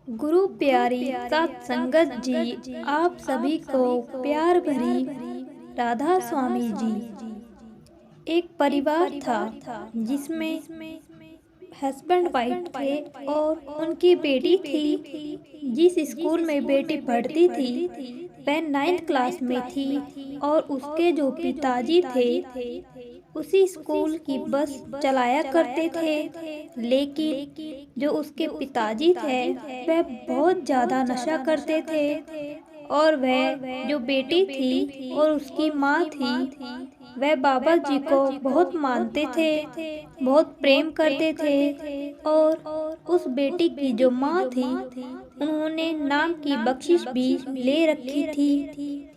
गुरु प्यारी सात संगत जी, आप सभी को प्यार भरी राधा स्वामी जी। एक परिवार था जिसमें हस्बैंड वाइफ थे और उनकी बेटी थी। जिस स्कूल में बेटी पढ़ती थी वह 9th क्लास में थी और उसके जो पिताजी थे उसी स्कूल की बस चलाया करते थे। लेकिन जो उसके पिताजी थे वह बहुत ज़्यादा नशा करते थे और वह जो बेटी थी और उसकी माँ थी वह बाबा जी को बहुत मानते थे, बहुत प्रेम करते थे। और उस बेटी की जो माँ थी उन्होंने नाम की बख्शिश भी ले रखी थी।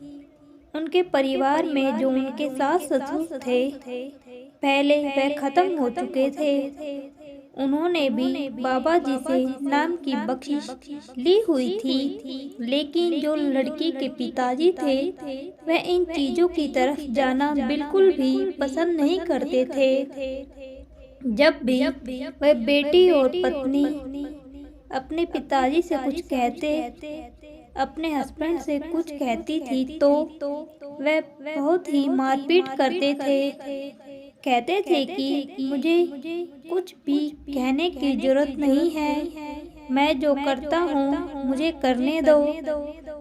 उनके परिवार में जो उनके सास ससुर थे पहले वह खत्म हो चुके थे। उन्होंने भी बाबा जी से नाम की बख्शिश ली हुई थी, लेकिन जो लड़की के पिताजी थे वह इन चीजों की तरफ जाना बिल्कुल भी पसंद नहीं करते थे। जब भी वह बेटी और पत्नी अपने पिताजी से कुछ कहते, अपने हस्बैंड से कुछ कहती थी तो वह बहुत ही मारपीट करते थे। कहते थे कि मुझे कुछ भी कहने की जरूरत नहीं है, मैं जो करता हूँ मुझे करने दो।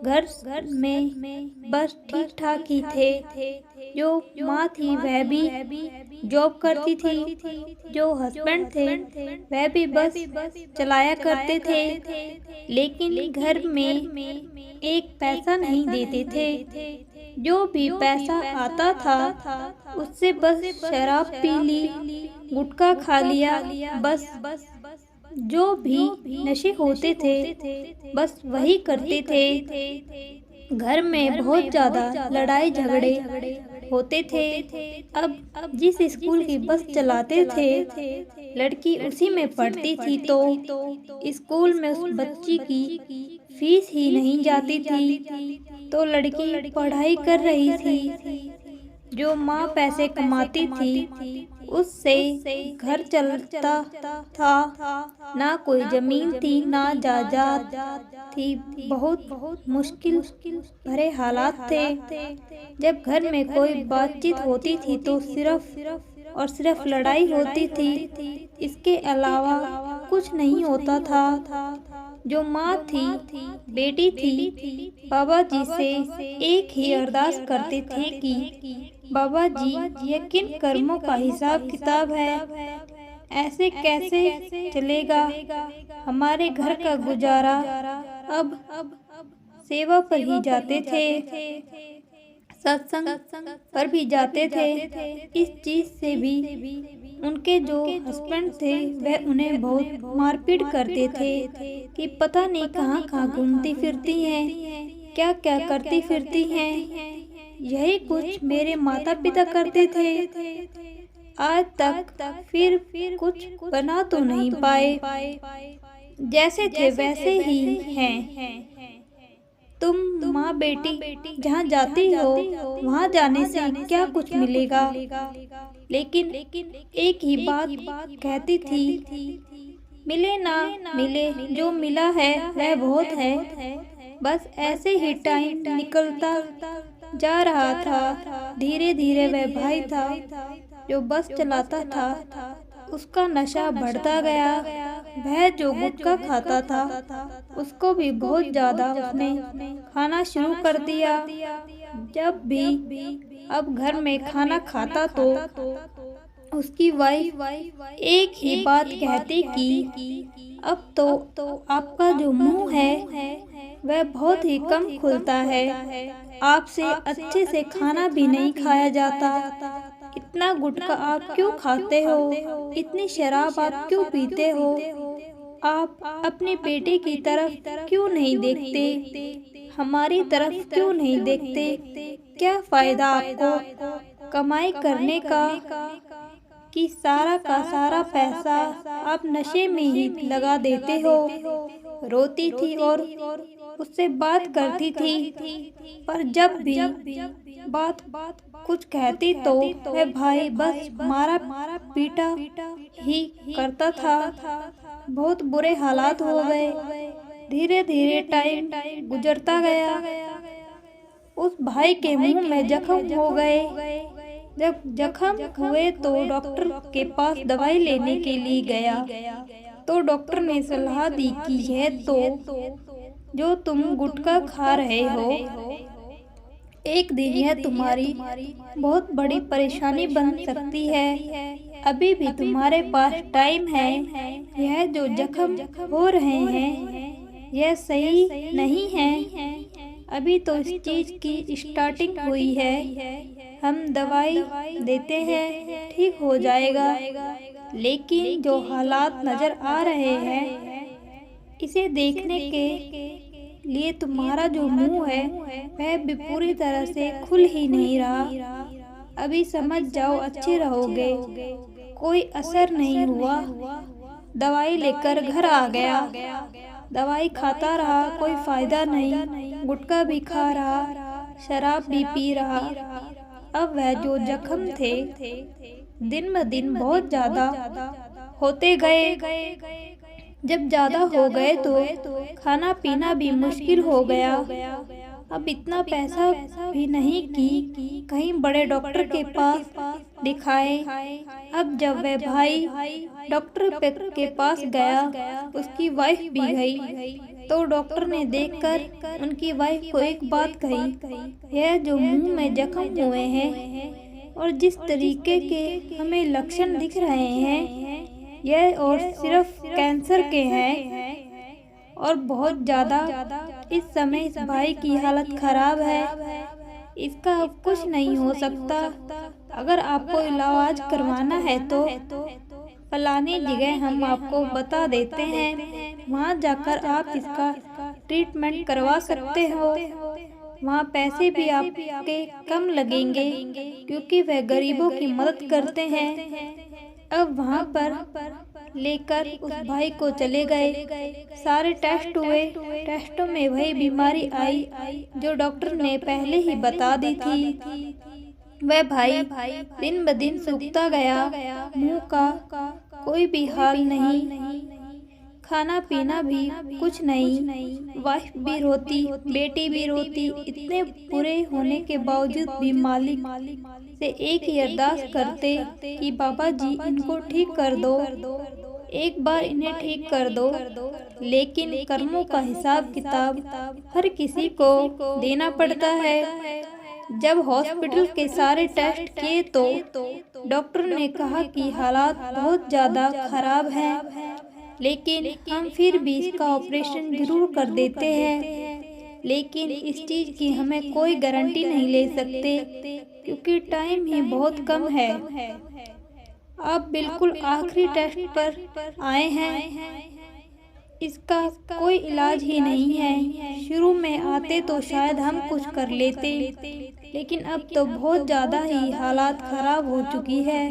घर में बस ठीक ठाक ही थे। जो माँ थी वह भी जॉब करती थी, जो हस्बैंड थे वह भी बस चलाया करते थे, लेकिन घर में एक पैसा नहीं देते थे। जो भी पैसा आता था उससे बस शराब पी ली, गुटखा खा लिया, बस जो भी नशे होते थे बस वही करते थे। घर में बहुत ज्यादा लड़ाई झगड़े होते थे। अब जिस स्कूल की बस चलाते थे लड़की उसी में पढ़ती थी तो स्कूल में उस बच्ची की फीस ही नहीं जाती थी, तो लड़की पढ़ाई कर रही थी। जो माँ पैसे कमाती थी उससे घर चलता था। ना कोई जमीन थी ना जायदाद थी, बहुत मुश्किल भरे हालात थे। जब घर में कोई बातचीत होती थी तो सिर्फ और सिर्फ लड़ाई होती थी, इसके अलावा कुछ नहीं होता था। जो माँ थी बेटी थी बाबा जी से एक ही अरदास करते थे कि बाबा जी यह किन कर्मों का हिसाब किताब है, ऐसे कैसे चलेगा हमारे घर का गुजारा। अब सेवा पर ही जाते थे, सत्संग पर भी जाते थे। इस चीज से भी उनके जो हस्बैंड थे वह उन्हें बहुत मारपीट करते थे कि पता नहीं कहाँ कहाँ घूमती फिरती हैं, क्या क्या करती फिरती हैं। यही कुछ मेरे माता पिता करते थे, आज तक फिर कुछ बना तो नहीं पाए, जैसे थे वैसे ही हैं। तुम माँ बेटी जहाँ जाती हो वहाँ जाने से क्या कुछ मिलेगा, लेकिन एक ही बात कहती थी, मिले ना मिले जो मिला है वह बहुत है। बस ऐसे ही टाइम निकलता जा रहा था। धीरे धीरे वह भाई था जो बस चलाता था उसका नशा बढ़ता गया। वह जो गुटखा खाता था उसको भी बहुत ज्यादा उसने खाना शुरू कर दिया। जब भी अब घर में खाना खाता तो उसकी वाइफ एक ही बात कहती कि अब तो आपका जो मुंह है वह बहुत ही कम खुलता है, आपसे अच्छे से खाना भी नहीं खाया जाता। इतना गुटखा आप क्यों खाते हो, इतनी शराब आप क्यों पीते हो, आप अपने बेटे की तरफ क्यों नहीं देखते, हमारी तरफ क्यों नहीं देखते। क्या फायदा आपको कमाई करने का कि सारा का सारा पैसा आप नशे में ही लगा देते हो। रोती थी और उससे बात करती थी, पर जब भी बात कुछ कहती तो वह भाई बस मारा पीटा ही करता था। बहुत बुरे हालात हो गए। धीरे धीरे टाइम गुजरता गया। उस भाई के मुंह में जख्म हो गए। जब जख्म हुए तो डॉक्टर के पास दवाई लेने के लिए गया तो डॉक्टर ने सलाह दी कि यह तो जो तुम गुटखा खा रहे हो, एक दिन यह तुम्हारी बहुत बड़ी परेशानी बन सकती है। अभी भी तुम्हारे पास टाइम है। यह जो जख्म हो रहे हैं यह सही नहीं है। अभी तो इस चीज की स्टार्टिंग हुई है। हम दवाई देते हैं, ठीक हो जाएगा। लेकिन जो हालात नजर आ रहे हैं, इसे देखने के लिए तुम्हारा जो मुंह है वह भी पूरी तरह से खुल ही नहीं रहा। अभी समझ जाओ, अच्छे रहोगे। कोई असर नहीं हुआ। दवाई लेकर घर आ गया। दवाई खाता रहा, कोई फायदा नहीं। गुटखा भी खा रहा, शराब भी पी रहा। अब वह जो जख्म थे दिन ब दिन बहुत ज्यादा होते गए। जब ज्यादा हो गए तो खाना पीना भी मुश्किल हो गया। अब इतना पैसा भी नहीं कि कहीं बड़े डॉक्टर के पास दिखाए। अब जब वह भाई डॉक्टर के पास गया, उसकी वाइफ भी गई तो डॉक्टर ने देखकर उनकी वाइफ को एक बात कही, यह जो मुंह में जख्म हुए हैं और जिस तरीके के हमें लक्षण दिख रहे हैं, यह और सिर्फ कैंसर के हैं और बहुत ज़्यादा इस समय इस भाई की हालत खराब है। इसका अब कुछ नहीं हो सकता। अगर आपको इलाज करवाना है तो फलानी जगह हम आपको बता देते हैं, वहाँ जाकर आप इसका ट्रीटमेंट करवा सकते हो। वहाँ पैसे भी आपके कम लगेंगे क्योंकि वह गरीबों की मदद करते हैं। अब वहाँ पर लेकर उस भाई को चले गए। सारे टेस्ट हुए। टेस्टों में वही बीमारी आई जो डॉक्टर ने पहले ही बता दी थी। वह भाई दिन ब दिन सूखता गया। मुंह का कोई भी हाल नहीं, खाना पीना भी कुछ नहीं। वाइफ भी रोती, बेटी भी रोती। इतने बुरे होने के बावजूद भी मालिक से एक ही अरदास करते कि बाबा जी इनको ठीक कर दो, एक बार इन्हें ठीक कर दो। लेकिन कर्मों का हिसाब किताब हर किसी को देना पड़ता है। जब हॉस्पिटल के सारे टेस्ट किए तो डॉक्टर ने कहा कि हालात बहुत ज़्यादा खराब हैं, लेकिन हम फिर भी इसका ऑपरेशन जरूर कर देते हैं। लेकिन इस चीज़ की हमें कोई गारंटी नहीं ले सकते क्योंकि टाइम ही बहुत कम है। आप बिल्कुल आखिरी टेस्ट पर आए हैं। इसका कोई इलाज ही नहीं है। शुरू में आते तो शायद हम कुछ कर लेते, लेकिन अब तो बहुत ज़्यादा ही हालात खराब हो चुकी है।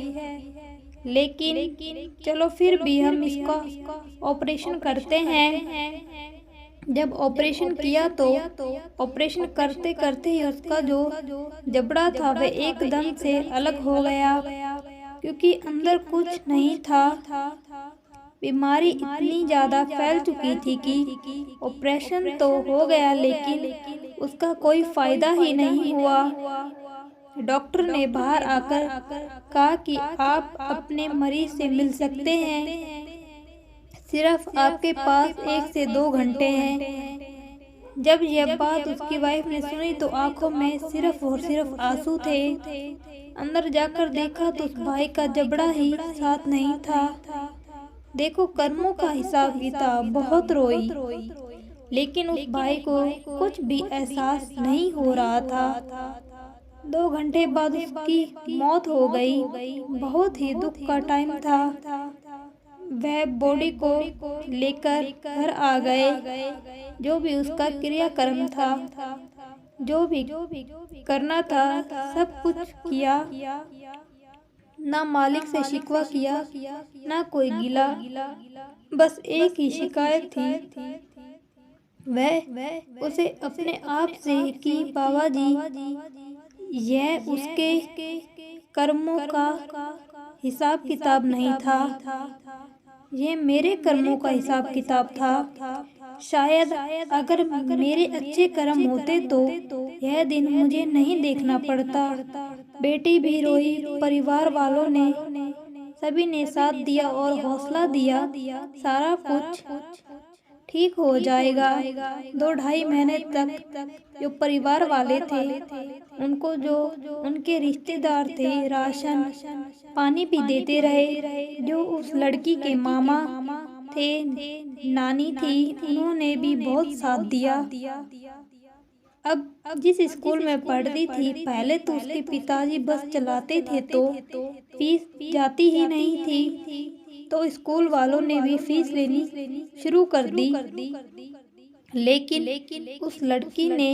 लेकिन चलो फिर भी हम इसका ऑपरेशन करते हैं। जब ऑपरेशन किया तो ऑपरेशन करते करते ही उसका जो जबड़ा था वह एकदम से अलग हो गया क्योंकि अंदर कुछ नहीं था। बीमारी इतनी ज़्यादा फैल चुकी थी कि ऑपरेशन तो हो गया लेकिन उसका कोई फायदा ही नहीं हुआ। डॉक्टर ने बाहर आकर कहा कि आप अपने मरीज से मिल सकते हैं, सिर्फ आपके पास 1 से 2 घंटे हैं। जब यह बात उसकी वाइफ ने सुनी तो आंखों में सिर्फ और सिर्फ आंसू थे। अंदर जाकर देखा तो उस भाई का जबड़ा ही साथ नहीं था। देखो कर्मों का हिसाब किताब। बहुत रोई लेकिन उस भाई को कुछ भी एहसास नहीं हो रहा था। 2 घंटे बाद उसकी मौत हो गई। बहुत ही दुख का टाइम था। वह बॉडी को लेकर घर आ गए। जो भी उसका क्रियाक्रम था, जो भी करना था सब कुछ किया। ना मालिक से शिकवा किया, ना कोई गिला। बस एक ही शिकायत थी, वह उसे अपने आप से कि बाबा जी यह उसके कर्मों का हिसाब किताब नहीं था, ये मेरे कर्मों का हिसाब किताब था। शायद अगर मेरे अच्छे कर्म होते तो यह दिन मुझे नहीं देखना पड़ता। बेटी भी रोई। परिवार वालों ने सभी ने साथ दिया और हौसला दिया, सारा कुछ ठीक हो जाएगा। 2-2.5 महीने तक जो परिवार वाले थे, उनको जो उनके रिश्तेदार थे, राशन पानी भी देते रहे। जो उस लड़की के मामा थे, नानी थी, उन्होंने भी बहुत साथ दिया। अब जिस स्कूल में पढ़ती थी, पहले तो उसके पिताजी बस चलाते थे तो फीस जाती ही नहीं थी, तो स्कूल वालों ने भी फीस लेनी शुरू कर दी। लेकिन उस लड़की ने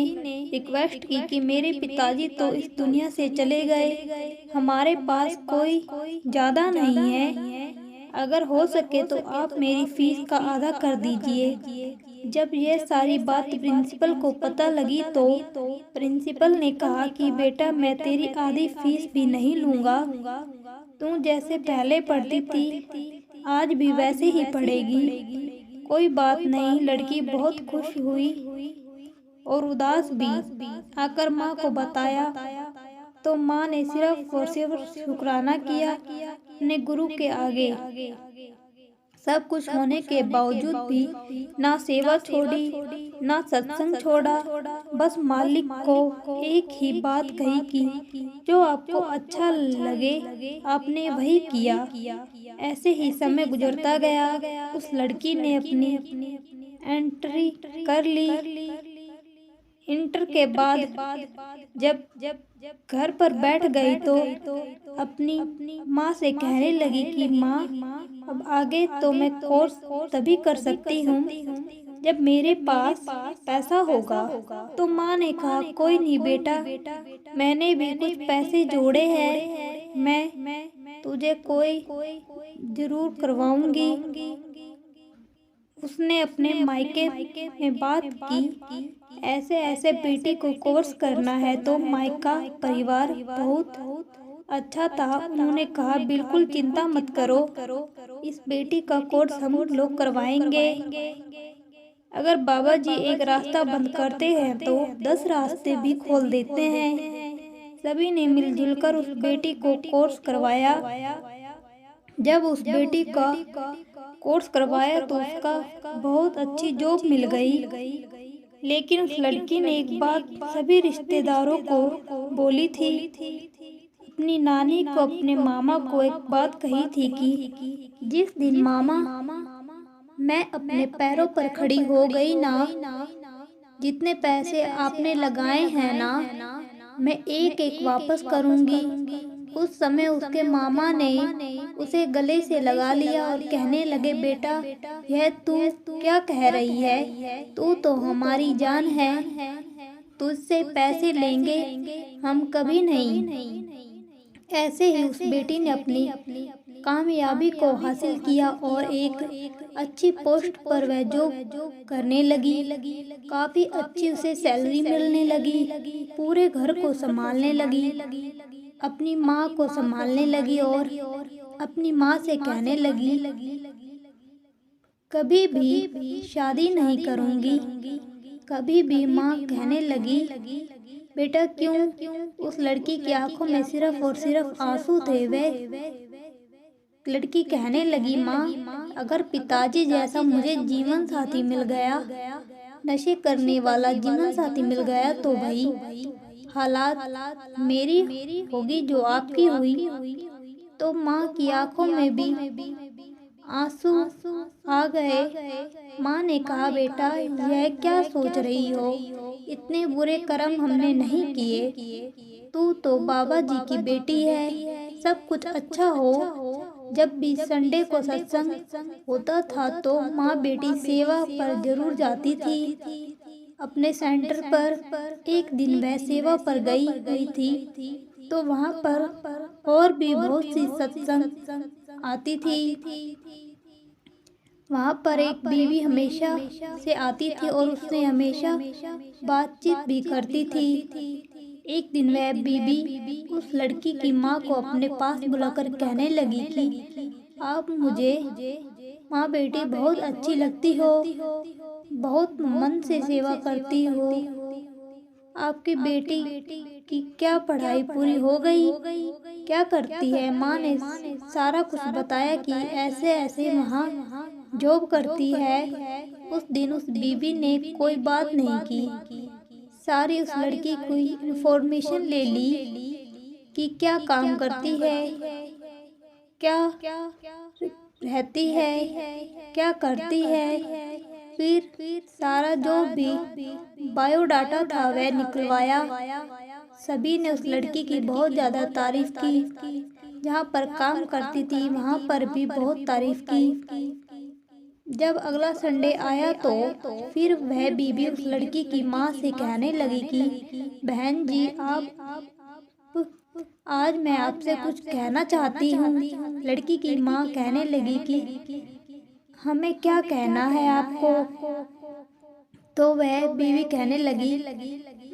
रिक्वेस्ट की कि मेरे पिताजी तो इस दुनिया से चले गए, हमारे पास कोई ज़्यादा नहीं है, अगर हो सके तो आप मेरी फीस का आधा कर दीजिए। जब यह सारी बात प्रिंसिपल को पता लगी तो प्रिंसिपल ने कहा कि बेटा, मैं तेरी आधी फीस भी नहीं लूँगा, तू जैसे पहले पढ़ती थी आज भी वैसे ही पढ़ेगी। कोई बात नहीं। लड़की बहुत खुश हुई और उदास भी। आकर माँ को बताया तो माँ ने सिर्फ और सिर्फ शुक्राना किया अपने गुरु के आगे। सब कुछ होने के बावजूद भी ना सेवा छोड़ी, ना सत्संग छोड़ा, बस मालिक को एक ही बात कही कि जो आपको अच्छा लगे आपने वही किया। ऐसे ही समय गुजरता गया। उस लड़की ने अपनी एंट्री कर ली। इंटर के बाद जब घर पर बैठ गई तो अपनी माँ से कहने लगी कि माँ, अब आगे तो मैं कोर्स तभी कर सकती हूँ जब मेरे पास पैसा होगा। तो माँ ने कहा, कोई नहीं बेटा, मैंने भी कुछ पैसे जोड़े हैं, मैं तुझे कोई जरूर करवाऊंगी। उसने अपने मायके में बात की, ऐसे ऐसे बेटी को कोर्स करना है। तो मायका परिवार बहुत अच्छा था। उन्होंने कहा, बिल्कुल चिंता मत करो, इस बेटी का कोर्स हम लोग करवाएंगे। अगर बाबा जी एक रास्ता बंद करते हैं तो 10 रास्ते भी खोल देते हैं। सभी ने मिलजुल कर उस बेटी को कोर्स करवाया। जब उस बेटी का कोर्स करवाया तो उसका बहुत अच्छी जॉब मिल गई। लेकिन उस लड़की ने एक बात सभी रिश्तेदारों को बोली थी। अपनी नानी को, अपने मामा को एक बात कही थी कि जिस दिन मामा मैं अपने पैरों पर खड़ी हो गई ना, जितने पैसे आपने लगाए हैं ना, मैं एक एक वापस करूंगी। उस समय उसके मामा ने उसे गले से लगा लिया और कहने लगे, बेटा, यह तू क्या कह रही है? तू तो हमारी जान है, तुझसे पैसे लेंगे हम कभी नहीं। ऐसे ही उस बेटी ने अपनी कामयाबी को हासिल किया और एक अच्छी पोस्ट पर वह जॉब करने लगी। काफ़ी अच्छी उसे सैलरी मिलने लगी। पूरे घर को संभालने लगी, अपनी माँ को संभालने लगी और अपनी माँ से कहने लगी, कभी भी शादी नहीं करूँगी। कभी भी माँ कहने लगी, बेटा क्यों? उस लड़की की आंखों में सिर्फ और सिर्फ आंसू थे। वह लड़की कहने लगी, माँ, अगर पिताजी जैसा मुझे जीवन साथी मिल गया, नशे करने वाला जीवन साथी मिल गया, तो भाई हालात मेरी होगी जो आपकी हुई। तो माँ की आंखों में भी आंसू आ गए। माँ ने कहा, बेटा, यह क्या सोच रही हो? इतने बुरे कर्म हमने नहीं किए। तू तो बाबा जी की बेटी है, सब कुछ अच्छा हो। जब भी संडे को सत्संग होता था तो माँ बेटी सेवा पर जरूर जाती थी। अपने सेंटर पर एक दिन वह सेवा पर गई थी तो वहाँ पर और भी बहुत सी सत्संग आती थी। वहाँ पर एक बीवी हमेशा से आती थी और उससे हमेशा बातचीत भी करती थी। एक दिन वह बीवी उस लड़की की माँ को अपने पास बुलाकर कहने लगी कि आप मुझे माँ बेटी बहुत अच्छी लगती हो। बहुत मन से सेवा करती हो। आपकी बेटी की क्या पढ़ाई पूरी हो गई? क्या करती है? माँ ने सारा कुछ बताया कि ऐसे ऐसे वहाँ जॉब करती है। उस दिन उस बीबी ने कोई बात नहीं की। सारी उस लड़की की इंफॉर्मेशन ले ली कि क्या काम करती है, क्या रहती है, क्या करती है। फिर सारा जो भी बायोडाटा था वह निकलवाया। सभी ने उस लड़की की बहुत ज़्यादा तारीफ की। जहाँ पर काम करती थी वहाँ पर भी बहुत तारीफ की। जब अगला संडे आया तो फिर वह बीबी उस लड़की की माँ से कहने लगी कि बहन जी, आप आज मैं आपसे कुछ कहना चाहती हूँ। लड़की की माँ कहने लगी कि हमें क्या कहना है आपको? तो वह बीवी कहने लगी,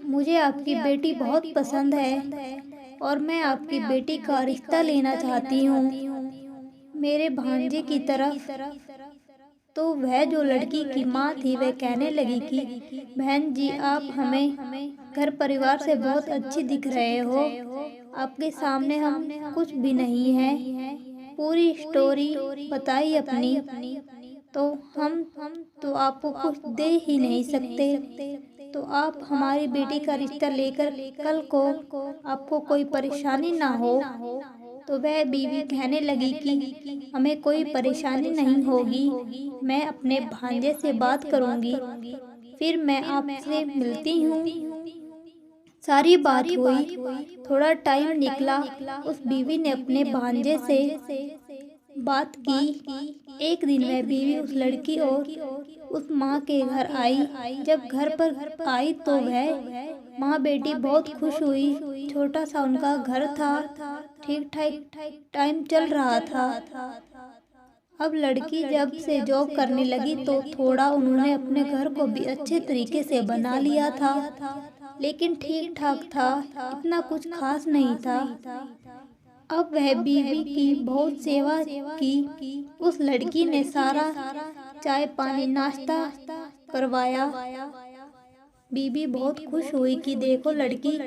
मुझे आपकी बेटी बहुत पसंद है और मैं आपकी बेटी का रिश्ता लेना चाहती हूँ मेरे भांजे की तरफ। तो वह जो लड़की की माँ थी वह कहने लगी कि बहन जी, आप हमें घर परिवार से बहुत अच्छी दिख रहे हो। आपके सामने हम कुछ भी नहीं है। पूरी स्टोरी बताई अपनी, तो हम तो आपको कुछ दे ही नहीं सकते। तो आप हमारी बेटी का रिश्ता लेकर कल को आपको कोई परेशानी ना हो। तो वह बीवी कहने लगी कि हमें कोई परेशानी नहीं होगी, मैं अपने भांजे से बात करूंगी, फिर मैं आपसे मिलती हूँ। सारी बात हुई, थोड़ा टाइम निकला, उस बीवी ने अपने भांजे से बात की। एक दिन वह बीवी उस लड़की और उस माँ के घर आई। जब घर पर आई तो वह माँ बेटी बहुत खुश हुई। छोटा सा उनका घर था, ठीक ठाक टाइम चल रहा था। अब लड़की जब से जॉब करने लगी तो थोड़ा उन्होंने अपने घर को भी अच्छे तरीके से बना लिया था, लेकिन ठीक ठाक था, इतना कुछ खास नहीं था। अब वह बीवी की बहुत सेवा की। उस लड़की ने सारा चाय पानी नाश्ता करवाया। बीबी बहुत खुश हुई कि देखो, लड़की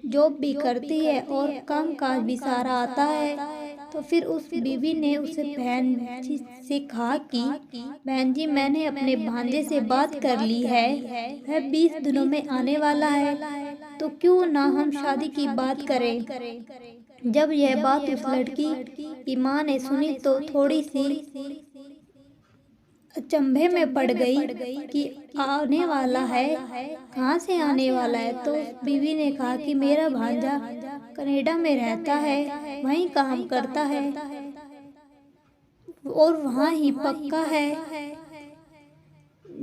जॉब भी करती है और काम काज भी सारा आता है। तो फिर उस बीवी ने उसे बहन जी से कहा कि बहन जी, मैंने अपने भांजे से बात कर ली है, वह 20 दिनों में आने वाला है, तो क्यों ना हम शादी की बात करें। जब यह बात उस लड़की की माँ ने सुनी तो थोड़ी सी अचंभे में पड़ गई कि आने वाला है, कहाँ से आने वाला है। तो बीवी ने कहा कि मेरा भांजा कनाडा में रहता है, वहीं काम करता है और वहाँ ही पक्का है।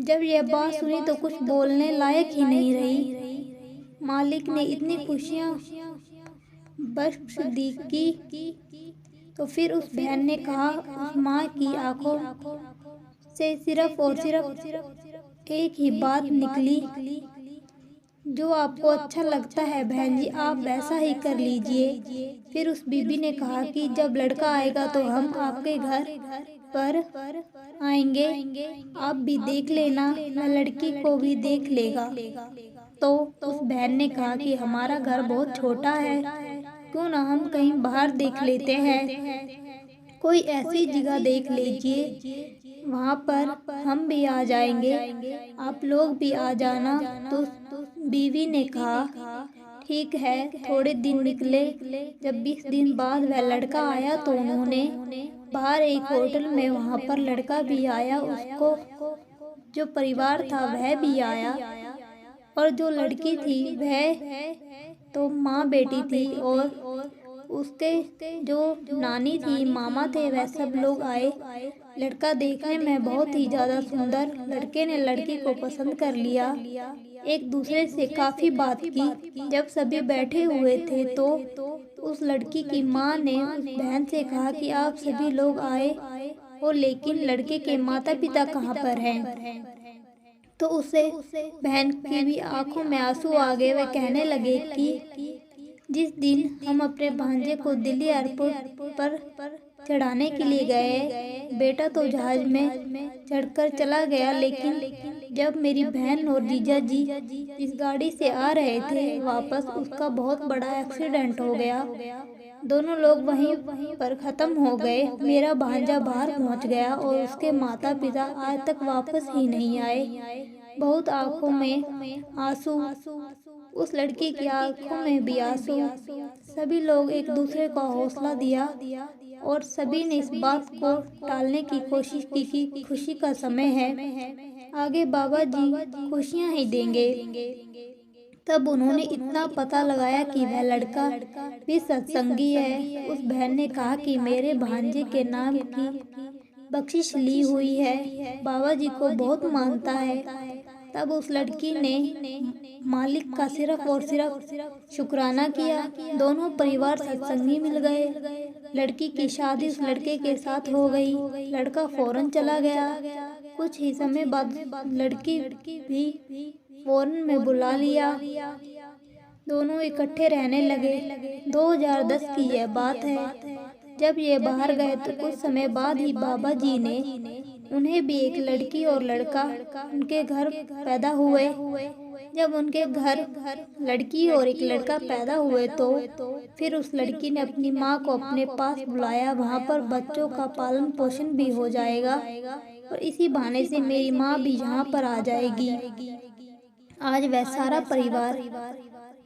जब यह बात सुनी तो कुछ बोलने लायक ही नहीं रही। मालिक ने इतनी खुशियाँ बख्श दी की। तो फिर उस बहन ने कहा, उस माँ की आंखों से सिर्फ और सिर्फ एक ही बात निकली, जो आपको अच्छा लगता है बहन जी, आप वैसा ही कर लीजिए। फिर उस बीबी ने कहा कि जब लड़का आएगा तो हम आपके घर पर आएंगे, आप भी देख लेना, मैं लड़की को भी देख लेगा। तो उस बहन ने कहा कि हमारा घर बहुत छोटा है, क्यों ना हम कहीं बाहर देख लेते हैं, कोई ऐसी जगह देख लीजिए, वहाँ पर हम भी आ जाएंगे, आप लोग भी आ जाना। तो बीवी ने कहा ठीक है। थोड़े दिन निकले। जब 20 दिन बाद वह लड़का आया तो उन्होंने बाहर एक होटल में, वहाँ पर लड़का भी आया, उसको जो परिवार था वह भी आया, और जो लड़की थी वह तो माँ बेटी थी, और उसके जो नानी थी, मामा थे, वह सब लोग आए। लड़का देखने में बहुत ही ज़्यादा सुंदर, लड़के ने लड़की को पसंद कर लिया, एक दूसरे से काफ़ी बात की। जब सभी बैठे हुए थे तो उस लड़की की माँ ने उस बहन से कहा कि आप सभी लोग आए हो, लेकिन लड़के के माता पिता कहाँ पर हैं। तो उसे बहन की भी आंखों में आंसू आ गए। वे कहने लगे कि जिस दिन हम अपने भांजे को दिल्ली एयरपोर्ट पर चढ़ाने के लिए गए। बेटा तो जहाज में चढ़कर चला गया, लेकिन जब मेरी बहन और जीजा जी इस गाड़ी से आ रहे थे वापस, उसका बहुत बड़ा एक्सीडेंट हो गया। दोनों लोग वहीं पर खत्म हो गए। मेरा भांजा बाहर पहुंच गया और उसके माता पिता आज तक वापस ही नहीं आए। बहुत आंखों में आंसू, उस लड़की की आंखों में भी आंसू। सभी लोग एक दूसरे को हौसला दिया और सभी ने इस बात को टालने की कोशिश की कि खुशी का समय है, आगे बाबा जी खुशियां ही देंगे। तब उन्होंने इतना पता लगाया कि वह लड़का भी सत्संगी है। उस बहन ने कहा कि मेरे भांजे के नाम की बख्शिश ली हुई है, बाबा जी को बहुत मानता है। तब उस लड़की ने मालिक का सिर्फ और सिर्फ शुक्राना किया। दोनों परिवार सत्संगी मिल गए। लड़की की शादी उस लड़के के साथ हो गई। लड़का फौरन चला गया। कुछ ही समय बाद लड़की भी फौरन में बुला लिया। दोनों इकट्ठे रहने लगे। 2010 की यह बात है। जब ये बाहर गए तो कुछ समय बाद ही बाबा जी ने उन्हें भी एक लड़की और लड़का उनके घर पैदा हुए। जब उनके घर लड़की और एक लड़का पैदा हुए तो फिर उस लड़की ने अपनी माँ को अपने पास बुलाया। वहाँ पर बच्चों का पालन पोषण भी हो जाएगा और इसी बहाने से मेरी माँ भी यहाँ पर आ जाएगी। आज वह सारा परिवार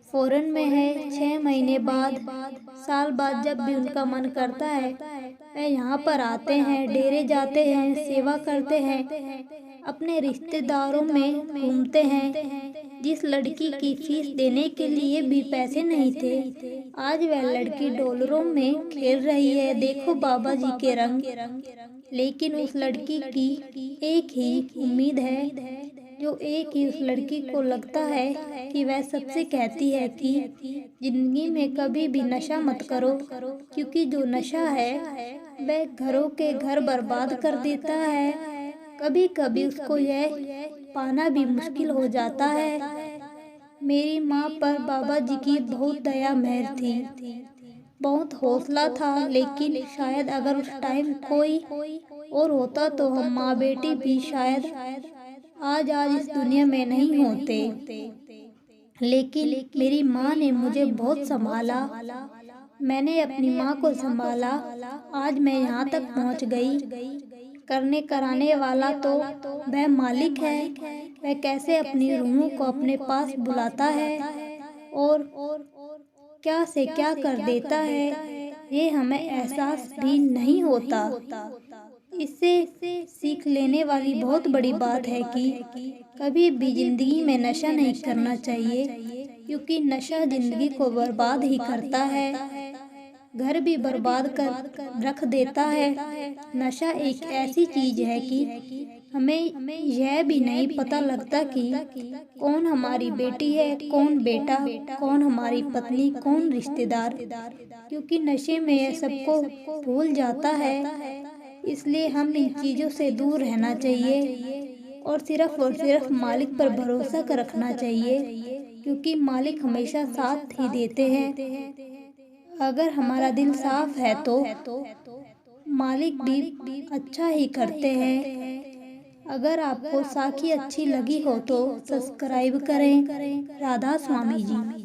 फॉरेन में है। 6 महीने बाद, साल बाद जब भी उनका मन करता है वह यहाँ पर आते हैं, डेरे जाते हैं, सेवा करते हैं, अपने रिश्तेदारों में घूमते हैं। जिस लड़की की फीस देने के लिए भी पैसे नहीं थे, आज वह लड़की डॉलरों में खेल रही है। देखो बाबा जी के रंग। लेकिन उस लड़की की एक ही उम्मीद है, जो एक ही उस लड़की को लगता है कि वह सबसे कहती है कि जिंदगी में कभी भी नशा मत करो, क्योंकि जो नशा है वह घरों के घर बर्बाद कर देता है। कभी कभी उसको यह पाना भी मुश्किल हो जाता है। मेरी माँ पर बाबा जी की बहुत दया मेहर थी, बहुत हौसला था, लेकिन शायद अगर उस टाइम कोई और होता तो हम माँ बेटी भी शायद आज इस दुनिया में नहीं होते। लेकिन मेरी माँ ने मुझे बहुत संभाला, मैंने अपनी माँ को संभाला। आज मैं यहाँ तक पहुँच गई। करने कराने वाला तो वह मालिक है। वह कैसे अपनी रूहों को अपने पास बुलाता है और क्या से क्या कर देता है, ये हमें एहसास भी नहीं होता। इससे सीख लेने वाली बहुत बड़ी बात है कि कभी भी जिंदगी में नशा नहीं करना चाहिए, क्योंकि नशा जिंदगी को बर्बाद ही करता है, घर भी बर्बाद कर रख देता है। नशा एक ऐसी चीज है कि हमें यह भी नहीं पता लगता कि कौन हमारी बेटी है, कौन बेटा, कौन हमारी पत्नी, कौन रिश्तेदार, क्योंकि नशे में यह सबको भूल जाता है। इसलिए हम इन चीज़ों से दूर रहना चाहिए और सिर्फ मालिक पर भरोसा कर रखना चाहिए, क्योंकि मालिक हमेशा साथ ही देते हैं। अगर हमारा दिल साफ है तो मालिक भी अच्छा ही करते हैं। अगर आपको साखी अच्छी लगी हो तो सब्सक्राइब करें। राधा स्वामी जी।